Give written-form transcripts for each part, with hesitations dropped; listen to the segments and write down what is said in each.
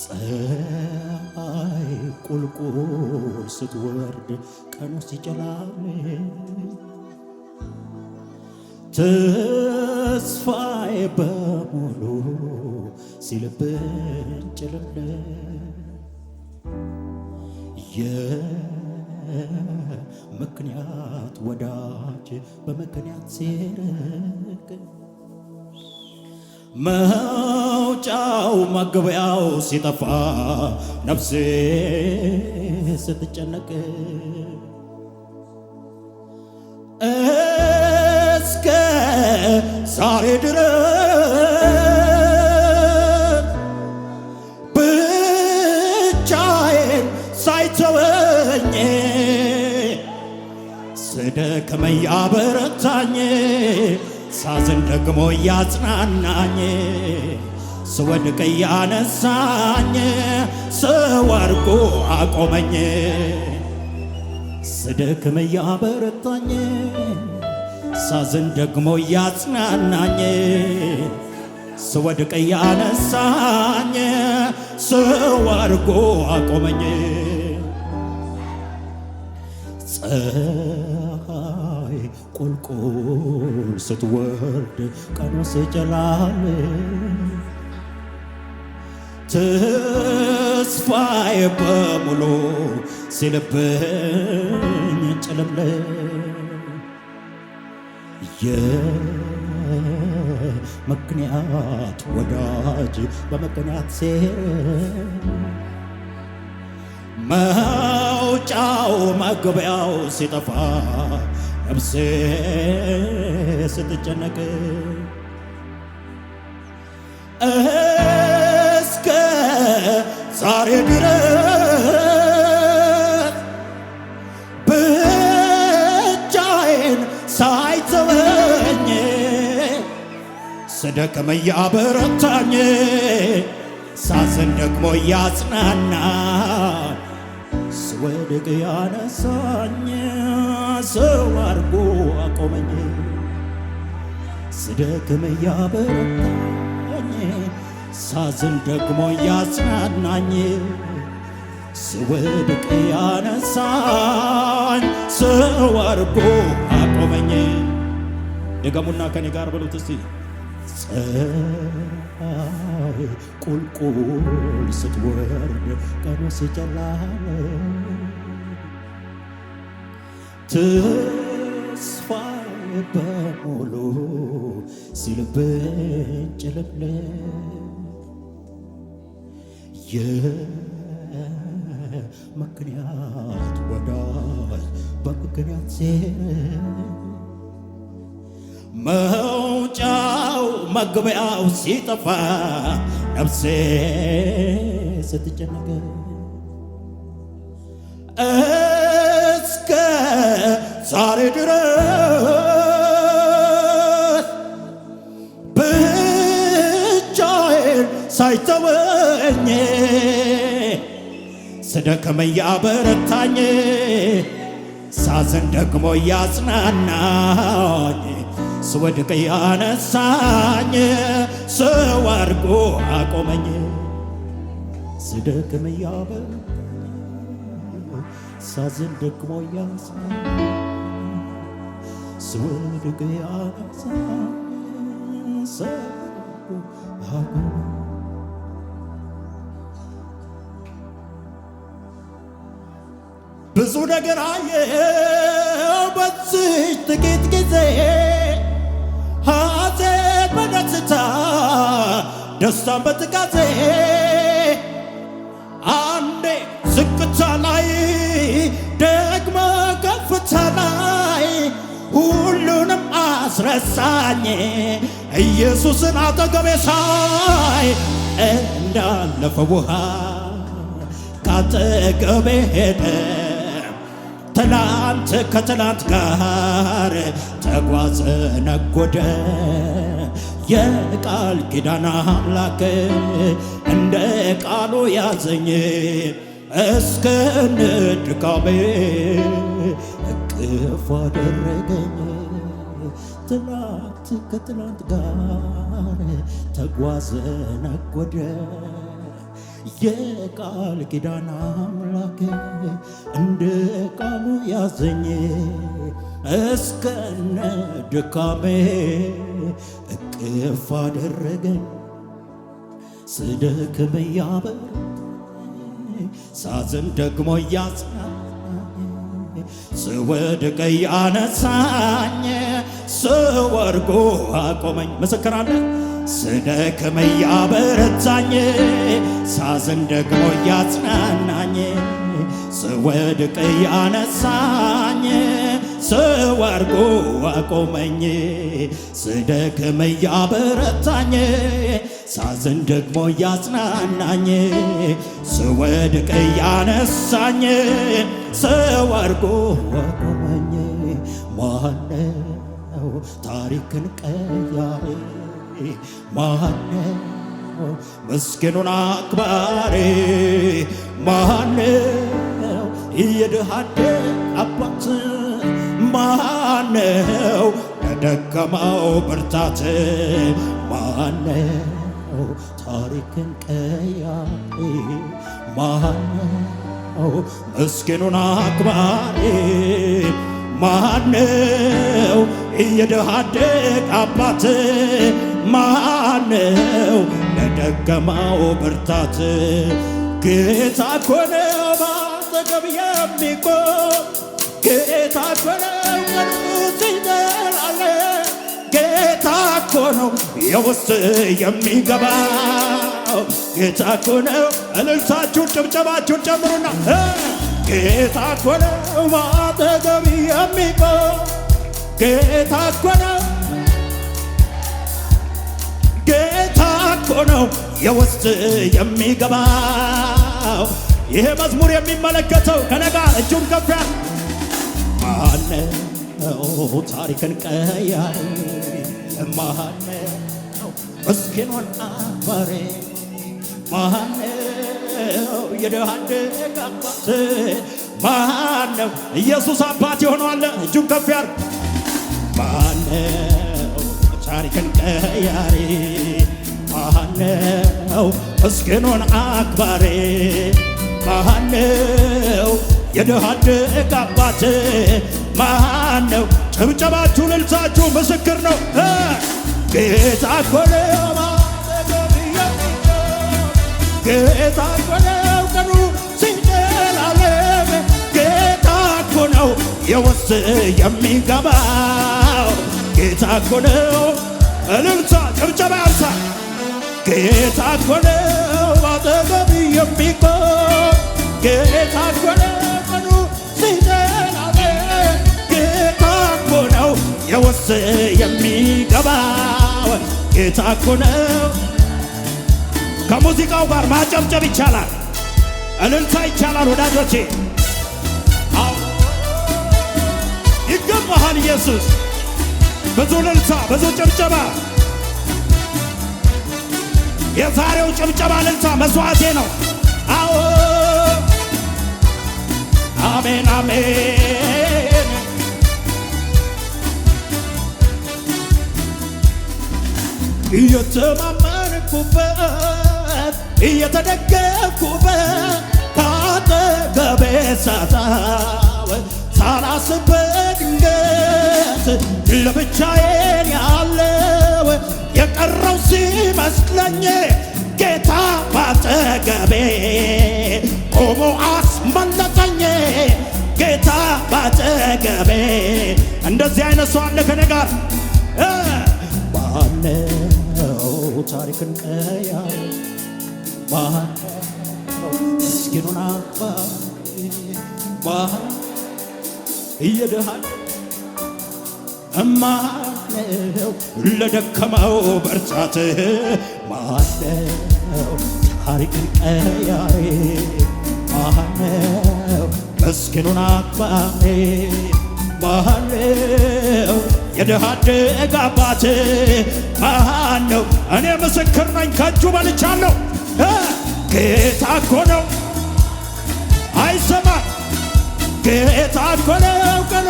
ፀሐይ ቁልቁል ስትወርድ ቀኑ ሲጨልም ተስፋዬ በሙሉ ሲልብን ጭልምልም የምክንያት ወዳጅ በምክንያት ሲርቅ መውጫው መግቢያው ሲጠፋ ነፍሴ ስትጨነቅ እስከ ዛሬ ድረስ ብቻዬን ሳይተወኝ ስደክም ያበረታኝ ሳዝን ደግሞ ያጽናናኝ ስወድቅ ያነሳኝ ስወድቅ አቆመኝ ስደክም ያበረታኝ ሳዝን ደግሞ ያጽናናኝ ስወድቅ ያነሳኝ ስወድቅ አቆመኝ ፀሐይ ቁልቁል ስትወርድ ቀኑ ሲጨልም ተስፋዬ በሙሉ ሲልብኝ ጭልምልም የምክንያት ወዳጅ በምክንያት ሲርቅ መውጫው መግቢያው ሲጠፋ ነፍሴ ስትጨነቅ እስከ ዛሬ ድረስ ብቻዬን ሳይተወኝ ስደክም ያበረታኝ ሳዝን ደግሞ ያጽናናኝ ስወድቅ ያነሳኝ ስወድቅ አቆመኝ ስደክም ያበረታኝ ሳዝን ደግሞ ያጽናናኝ ስወድቅ ያነሳኝ ስወድቅ አቆመኝ ድገሙና ከኔ ጋር በሉት እስቲ ፀሐይ ቁልቁል ስትወርድ ቀኑ ሲጨልም ተስፋዬ በሙሉ ሲልብኝ ጭልምልም የምክንያት ወዳጅ በምክንያት ሲርቅ መውጫው መግቢያው ሲጠፋ ነፍሴ ስትጨነቅ እስከ ዛሬ ድረስ ብቻዬን ሳይተወኝ ስደክም ያበረታኝ ሳዝን ደግሞ ያጽናናኝ ስወድቅ ያነሳኝ ስወድቅ አቆመኝ ስደክም ያበረታኝ ሳዝን ደግሞ ያጽናናኝ ስወድቅ ያነሳኝ ስወድቅ አቆመኝ ብዙ ነገር አየሁ በዚች ጥቂት ጊዜ ሐዘን በደስታ ደስታን በትካዜ አንዴ ዝቅታ ላይ ደግሞ ከፍታ ላይ ሁሉንም አስረሳኝ ኢየሱስን አጠገቤ ሳይ እንዳለፈ ውሃ ካጠገቤ ሄደ ትላንት ከትላንት ጋር ተጓዘ ነጎደ የቃል ኪዳን አምላክ እንደ ቃሉ ያዘኝ እስከ ድካሜ እቅፍ አደረገኝ ትላንት ከትላንት ጋር ተጓዘ ነጎደ የቃል ኪዳን አምላክ እንደ ቃሉ ያዘኝ እስከነ ድካሜ እቅፍ አደረገኝ። ስደክም እያበረታኝ ሳዝን ደግሞ እያጽናናኝ ስወድቅ እያነሳኝ ስወድቅ አቆመኝ። ምስክር አለ። ስደክም እያበረታኝ ሳዝን ደግሞ እያጽናናኝ ስወድቅ እያነሳኝ ስወድቅ አቆመኝ። ስደክም እያበረታኝ ሳዝን ደግሞ እያጽናናኝ ስወድቅ እያነሳኝ ስወድቅ አቆመኝ። ማነው ታሪክን ቀያሪ? ማነው ምስኪኑን አክባሪ? ማነው የድሃ አደግ አባት? ማነው ለደከመው ብርታት? ማነው ታሪክን ቀያሪ? ማነው ምስኪኑን አክባሪ? ማነው የድሃ አደግ አባት? ማነው ለደከመው ብርታት? ጌታ እኮ ነው በአጠገብ የሚቆም። ጌታ እኮ ነው ቀኑ ሲደላለ። ጌታ እኮ ነው የውስጥ የሚገባው። ጌታ እኮ ነው። እልልታችሁን ጭብጨባችሁን ጨምሩና ጌታ እኮ ነው በአጠገብ የሚቆም። ጌታ እኮ ነው። ጌታ እኮ ነው የውስጥ የሚገባው። ይሄ መዝሙር የሚመለከተው ከነጋ እጁን ከፍ ያለ ማነው ታሪክን ቀያሪ? ማነው ምስኪኑን አክባሪ? ማነው የድሃ አደግ አባት? ማነው ኢየሱስ አባት የሆነዋለ? እጁን ከፍ ያለ ማነው ታሪክን ቀያሪ? ማነው ምስኪኑን አክባሪ? ማነው የድሃ አደግ አባት? ማነው? ጭብጨባችሁ እልልታችሁ ምስክር ነው። ጌታ እኮ ነው በአጠገብ የሚቆም። ጌታ እኮ ነው ቀኑ ሲጨልም። ጌታ እኮ ነው የውስጥ የሚገባው። ጌታ እኮ ነው። እልልታ ጭብጨባ ያንሳ። ጌታ እኮ ነው በአጠገብ የሚቆም። ጌታ እኮ ነው ቀኑ ሲጨልም። ጌታ እኮ ነው የውስጥ የሚገባው። ጌታ እኮ ነው። ከሙዚቃው ጋር ማጨብጨብ ይቻላል፣ እልልታ ይቻላል። ወዳጆቼ ይገባሃል ኢየሱስ። ብዙ እልልታ፣ ብዙ ጭብጨባ። የዛሬው ጭብጨባ እልልታ መስዋዕቴ ነው። አዎ አሜን አሜን። እየተማመንኩበት እየተደገፍኩበት ካጠገቤ ሳጣው ሳላስብ ድንገት ለብቻዬን ያለው የቀረው ሲመስለኝ ጌታ ባጠገቤ ቆሞ አስመለጠኝ። ጌታ ባጠገቤ። እንደዚህ አይነት ሰው አለ ከኔ ጋር? ማነው ታሪክን ቀያሪ? ማነው ምስኪኑን አክባሪ? ማነው የድሃ ማነው ለደከመው ብርታት? ማነው ታሪክን ቀያሪ? ማነው ምስኪኑን አክባሪ? ማነው የድሃ አደግ አባት? ማነው? እኔ ምስክር ነኝ፣ ከእጁ በልቻለሁ። ጌታ እኮ ነው። አይሰማ ጌታ እኮ ነው ቀኑ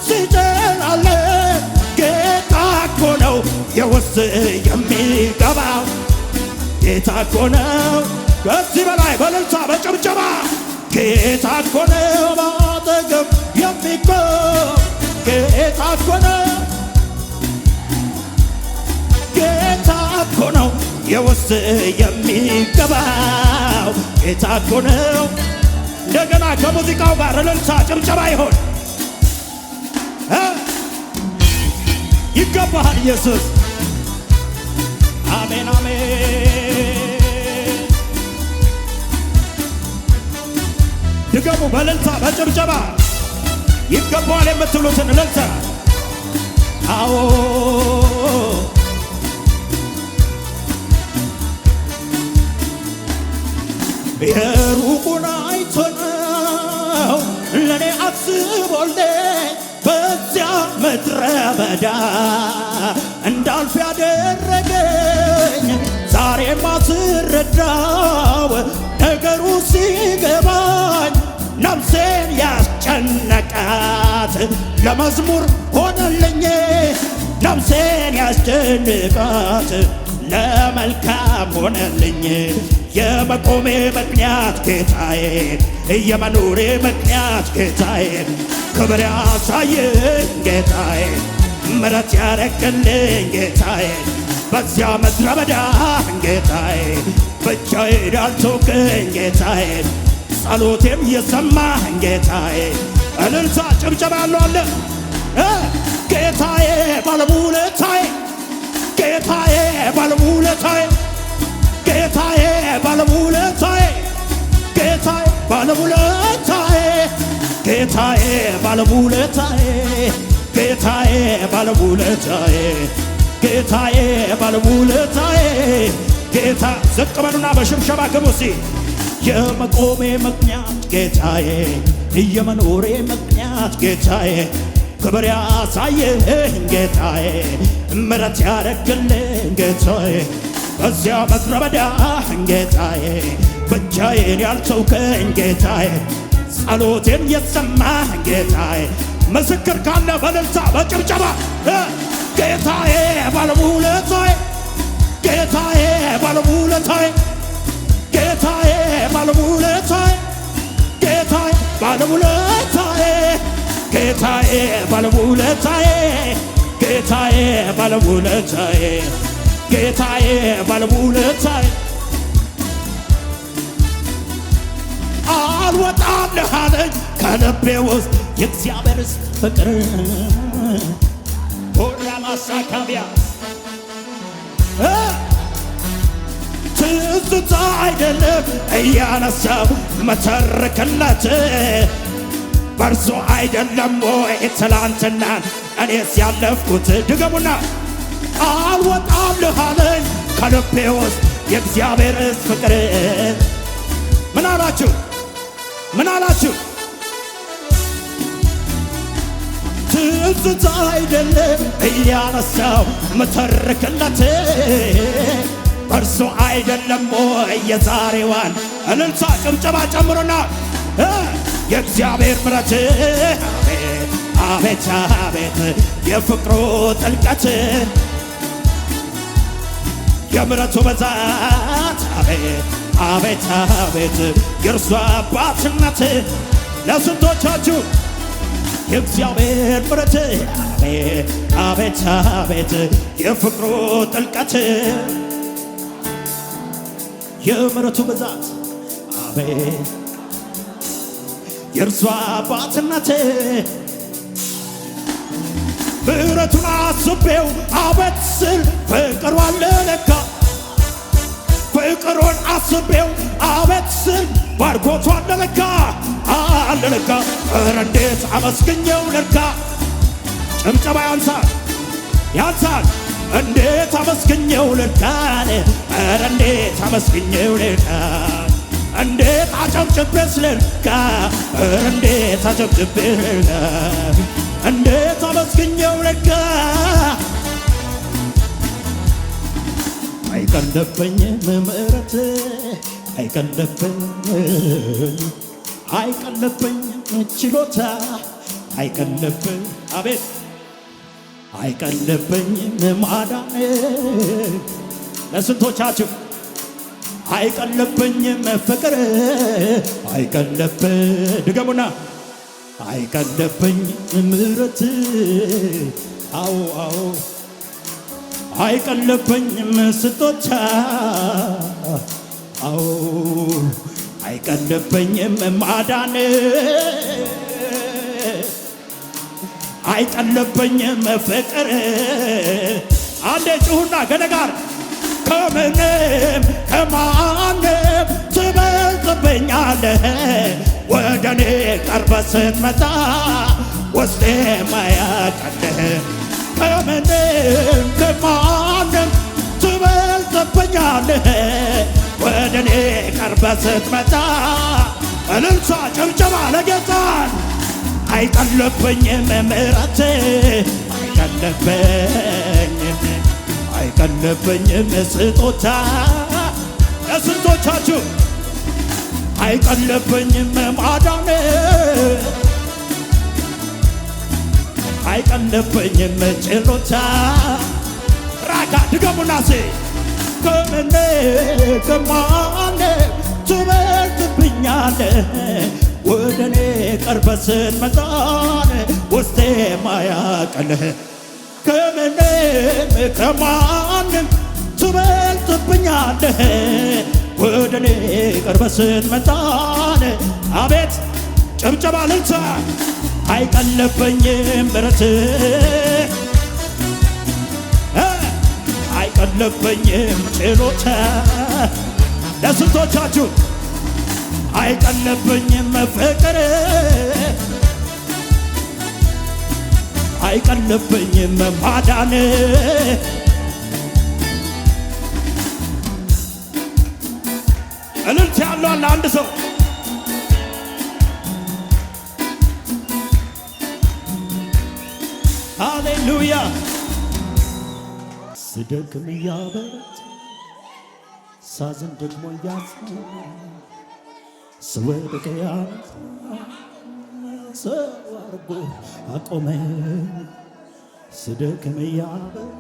ሲጨልም። ጌታ እኮ ነው የውስጥ የሚገባው። ጌታ እኮ ነው። ከዚህ በላይ በእልልታ በጭብጨባ ጌታ እኮ ነው ባጠገብ የሚቆም ጌታ እኮ ነው ጌታ እኮ ነው የውስጥ የሚገባው ጌታ እኮ ነው። እንደገና ከሙዚቃው ጋር እልልታ ጭብጨባ ይሆን ይገባሃል ኢየሱስ። አሜን አሜን። ድገሙ በእልልታ በጭብጨባ ይገባዋል የምትሉትን እልልታ። አዎ የሩቁን አይቶ ነው ለኔ አስቦልኝ በዚያ ምድረ በዳ እንዳልፍ ያደረገኝ ዛሬማ ስረዳው ነገሩ ሲገባኝ ነፍሴን ያስጨነቃት ለመዝሙር ሆነልኝ ነፍሴን ያስጨነቃት ለመልካም ሆነልኝ። የመቆሜ ምክንያት ጌታዬ የመኖሬ ምክንያት ጌታዬ ክብር ያሳየኝ ጌታዬ ምሕረት ያረክልኝ ጌታዬ በዚያ ምድረ በዳ ጌታዬ ብቻዬን ያልተውከኝ ጌታዬ ጸሎቴም የሰማህ ጌታዬ እልልታ ጭብጨባ ያለው አለ ጌታዬ ባለውለታዬ ጌታዬ ባለውለታዬ ጌታዬ ባለውለታዬ ጌታዬ ባለውለታዬ ጌታዬ ባለውለታዬ ጌታዬ ባለውለታዬ ጌታዬ ባለውለታዬ ጌታ ዝቅ በሉና በሽብሸባ ግቡ እስቲ። የመቆሜ ምክንያት ጌታዬ የመኖሬ ምክንያት ጌታዬ ክብር ያሳየኝ ጌታዬ ምሕረት ያረክልኝ ጌታዬ በዚያ ምድረ በዳ ጌታዬ ብቻዬን ያልተውከኝ ጌታዬ ጸሎቴን የሰማህ ጌታዬ ምስክር ካለ በእልልታ በጭብጨባ ጌታዬ ባለውለታዬ ጌታዬ ባለውለታዬ ጌታዬ ባለውለታዬ ጌታዬ ባለውለታዬ ጌታዬ ባለውለታዬ ጌታዬ ባለውለታዬ ጌታዬ ባለውለታዬ አልወጣልህ አለኝ ከልቤ ውስጥ የእግዚአብሔርስ ፍቅር ሆራ ማሳካቢያ ትዝታ አይደለም እያነሳው መተረክለት በርሶ አይደለም ወይ ትላንትናን እኔስ ያለፍኩት ድገሙና አልወጣልህ አለኝ ከልቤ ውስጥ የእግዚአብሔርስ ፍቅር ምን አላችሁ ምን አላችሁ ትዝታ አይደለም እያነሳው መተረክለት በርሶ አይደለም ወይ የዛሬዋን እልልታ ጭብጨባ ጨምሮና የእግዚአብሔር ምሕረት አቤት አቤት የፍቅሩ ጥልቀት የምሕረቱ ብዛት አቤት አቤት አቤት የእርሱ አባትነት ለስንቶቻችሁ የእግዚአብሔር ምሕረት አቤት አቤት አቤት የፍቅሩ ጥልቀት የምሕረቱ ብዛት አቤት የእርሱ አባትነት ምሕረቱን አስቤው አቤት ስል ፍቅሩ አለ ለካ ፍቅሩን አስቤው አቤት ስል ባርኮቱ አለ ለካ አለ ለካ ኧረ እንዴት አመስግኘው ለካ ጭብጨባ ያንሳል ያንሳል እንዴት አመስግኘው ለካ ኧረ እንዴት አመስግኘው ለካ እንዴት አጨብጭቤስ ለካ ኧረ እንዴት አጨብጭቤ ለካ እንዴት አመስግኘው ለካ አይቀለበኝም ምሕረት አይቀለበኝም ችሎታ አይቀለበኝ አቤት አይቀለበኝም ማዳን ለስንቶቻችሁ አይቀልብኝም ፍቅር አይቀልብኝ ድገሙና አይቀልብኝ ምሕረት አዎ አዎ አይቀልብኝም ስጦታ አዎ አይቀልብኝም ማዳን አይቀልብኝም ፍቅር አንዴ ጩሁና ገነጋር ከምንም ከማንም ትበልጥብኛለህ ወደኔ ቀርበህ ስትመጣ ውስጤ ማያውቅልህ ከምንም ከማንም ትበልጥብኛለህ ወደኔ ቀርበህ ስትመጣ እልልታ ጭብጨባ ለጌታን አይቀልብኝም ምሕረት አይቀልብኝም ስጦታ ለስንቶቻችሁ አይቀልብኝም ማዳን አይቀልብኝም ችሎታ ራካ ድገሙናሴ ከምን ከማን ትበልጥብኛለህ ወደኔ ቀርበህ ስትመጣ ውስጤ ማያውቅልህ ከምንም ከማንም ትበልጥብኛለህ ወደኔ ቀርበህ ስትመጣ አቤት ጭብጨባ ልልታ አይቀልብኝም ምሕረትህ አይቀልብኝም ችሎታ ለስንቶቻችሁ አይቀልብኝም ፍቅር አይቀልብኝም ማዳን እልልታ ያለው አለ አንድ ሰው ሃሌሉያ ስደክም እያበረታ ሳዝን ደግሞ እያጽናና ስወድቅ ያነሳኝ ሰው አድርጎ አቆመኝ ስደክም እያበረታ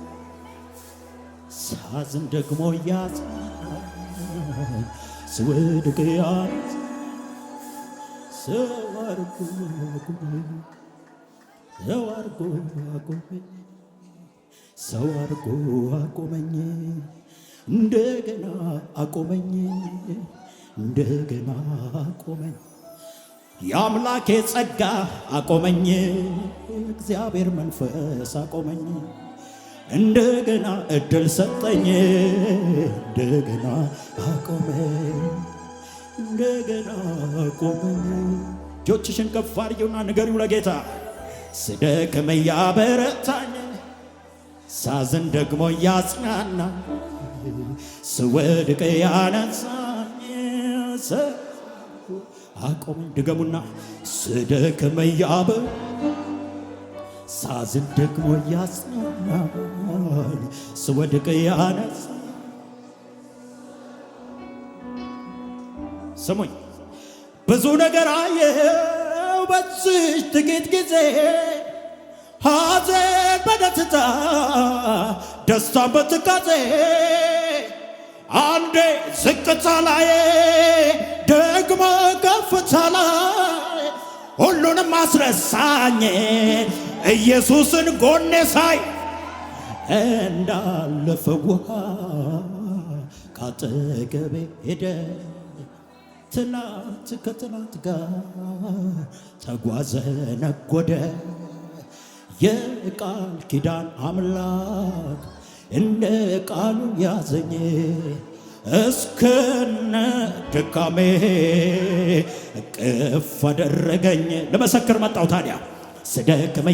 ሳዝን ደግሞ እያጽናኝ ስወድቅ ያነሳኝ ሰው አድርጎ አቆመኝ ሰው አድርጎ አቆመኝ ሰው አድርጎ አቆመኝ እንደገና አቆመኝ እንደገና አቆመኝ የአምላኬ ጸጋ አቆመኝ እግዚአብሔር መንፈስ አቆመኝ እንደገና እድል ሰጠኝ እንደገና አቆመኝ እንደገና አቆመኝ እጆችሽን ከፍ አድርጊውና ንገሪው ለጌታ ስደክም ያበረታኝ ሳዝን ደግሞ ያጽናና ስወድቅ ያነሳኝ አቆመኝ ድገሙና ስደክም ሳዝን ደግሞ ያጽናናኝ ስወድቅ ያነሳኝ ስሙኝ ብዙ ነገር አየው በዚህ ጥቂት ጊዜ ሐዘን በደስታ ደስታን በትካዜ አንዴ ዝቅታ ላይ ደግሞ ከፍታ ላይ ሁሉንም አስረሳኝ ኢየሱስን ጎኔ ሳይ እንዳለፈ ውሃ ካጠገቤ ሄደ ትናንት ከትናንት ጋር ተጓዘ ነጎደ የቃል ኪዳን አምላክ እንደ ቃሉ ያዘኝ እስከነ ድካሜ እቅፍ አደረገኝ ለመሰክር መጣው ታዲያ ስደክም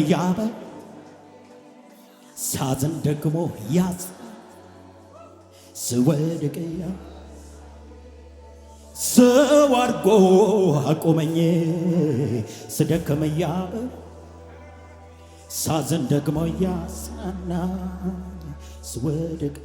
ሳዝን ደግሞ ያዝ ስወድቅ ሰው አድርጎ አቆመኝ ስደክም ሳዝን ደግሞ ያጽናናኝ ስወድቅ